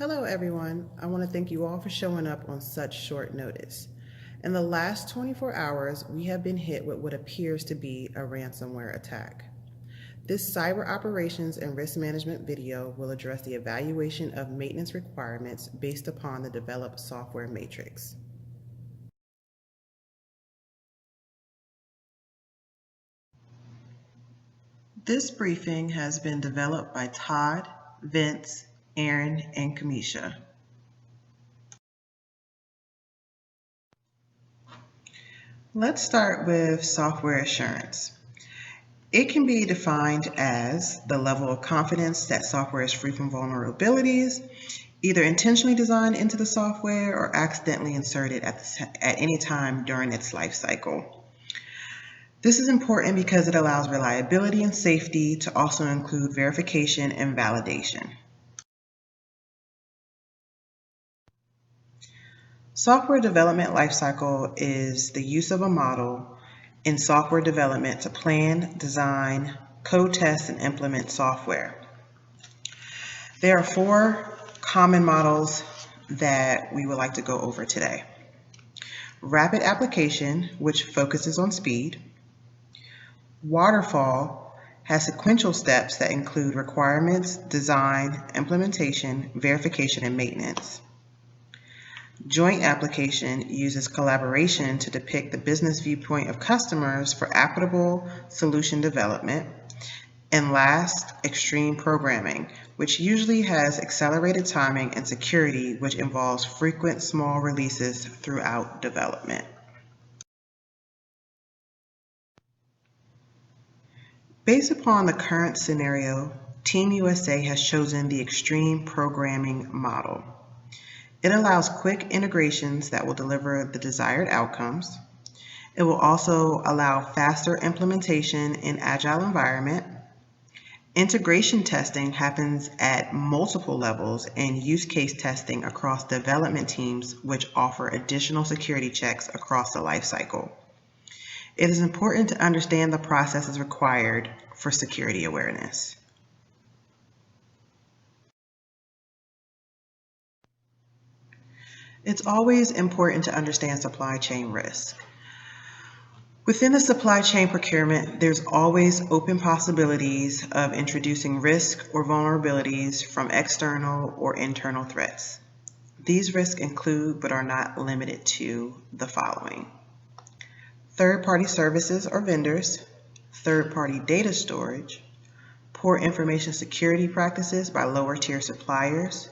Hello, everyone. I want to thank you all for showing up on such short notice. In the last 24 hours, we have been hit with what appears to be a ransomware attack. This cyber operations and risk management video will address the evaluation of maintenance requirements based upon the developed software matrix. This briefing has been developed by Todd, Vince, Aaron, and Kamisha. Let's start with software assurance. It can be defined as the level of confidence that software is free from vulnerabilities, either intentionally designed into the software or accidentally inserted at any time during its life cycle. This is important because it allows reliability and safety to also include verification and validation. Software development lifecycle is the use of a model in software development to plan, design, code test, and implement software. There are 4 common models that we would like to go over today. Rapid application, which focuses on speed. Waterfall has sequential steps that include requirements, design, implementation, verification, and maintenance. Joint application uses collaboration to depict the business viewpoint of customers for applicable solution development. And last, extreme programming, which usually has accelerated timing and security, which involves frequent small releases throughout development. Based upon the current scenario, Team USA has chosen the extreme programming model. It allows quick integrations that will deliver the desired outcomes. It will also allow faster implementation in agile environment. Integration testing happens at multiple levels and use case testing across development teams, which offer additional security checks across the lifecycle. It is important to understand the processes required for security awareness. It's always important to understand supply chain risk. Within the supply chain procurement, there's always open possibilities of introducing risk or vulnerabilities from external or internal threats. These risks include, but are not limited to, the following: third-party services or vendors, third-party data storage, poor information security practices by lower-tier suppliers,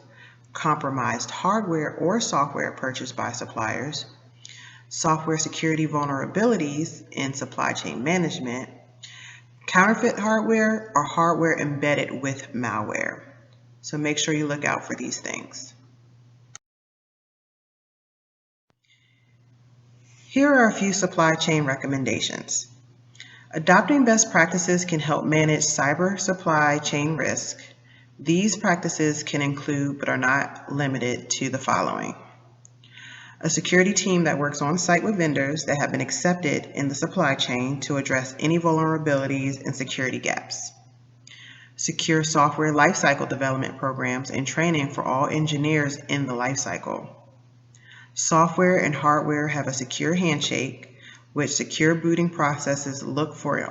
compromised hardware or software purchased by suppliers, software security vulnerabilities in supply chain management, counterfeit hardware, or hardware embedded with malware. So make sure you look out for these things. Here are a few supply chain recommendations. Adopting best practices can help manage cyber supply chain risk. These practices can include, but are not limited to, the following: a security team that works on site with vendors that have been accepted in the supply chain to address any vulnerabilities and security gaps. Secure software lifecycle development programs and training for all engineers in the lifecycle. Software and hardware have a secure handshake, which secure booting processes look for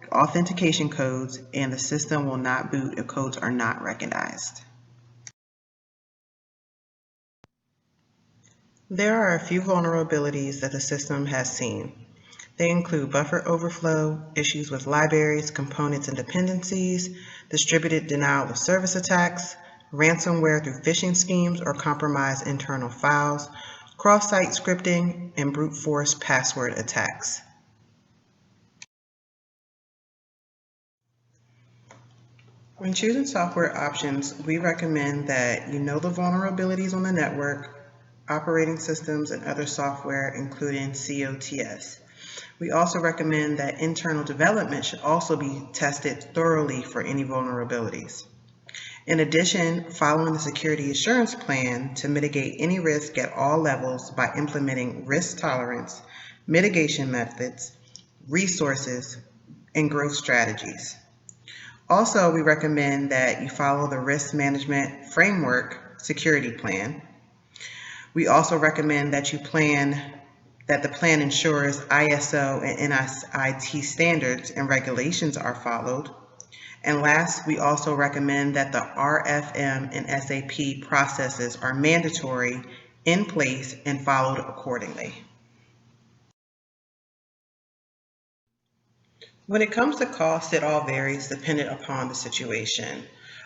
authentication codes, and the system will not boot if codes are not recognized. There are a few vulnerabilities that the system has seen. They include buffer overflow, issues with libraries, components, and dependencies, distributed denial of service attacks, ransomware through phishing schemes or compromised internal files, cross-site scripting, and brute force password attacks. When choosing software options, we recommend that you know the vulnerabilities on the network, operating systems, and other software, including COTS. We also recommend that internal development should also be tested thoroughly for any vulnerabilities. In addition, following the security assurance plan to mitigate any risk at all levels by implementing risk tolerance, mitigation methods, resources, and growth strategies. Also, we recommend that you follow the risk management framework security plan. We also recommend that the plan ensures ISO and NIST standards and regulations are followed. And last, we also recommend that the RFM and SAP processes are mandatory, in place, and followed accordingly. When it comes to cost, it all varies dependent upon the situation.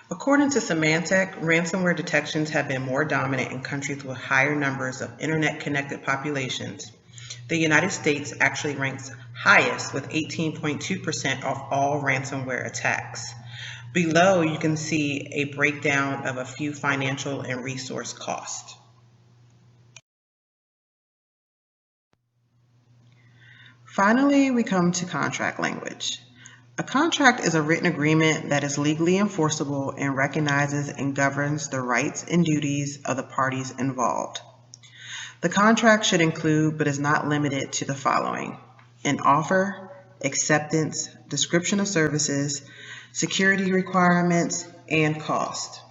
According to Symantec, ransomware detections have been more dominant in countries with higher numbers of internet-connected populations. The United States actually ranks highest with 18.2% of all ransomware attacks. Below, you can see a breakdown of a few financial and resource costs. Finally, we come to contract language. A contract is a written agreement that is legally enforceable and recognizes and governs the rights and duties of the parties involved. The contract should include, but is not limited to, the following: an offer, acceptance, description of services, security requirements, and cost.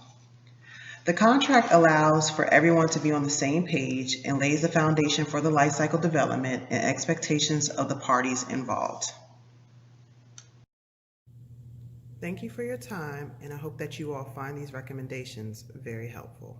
The contract allows for everyone to be on the same page and lays the foundation for the lifecycle development and expectations of the parties involved. Thank you for your time, and I hope that you all find these recommendations very helpful.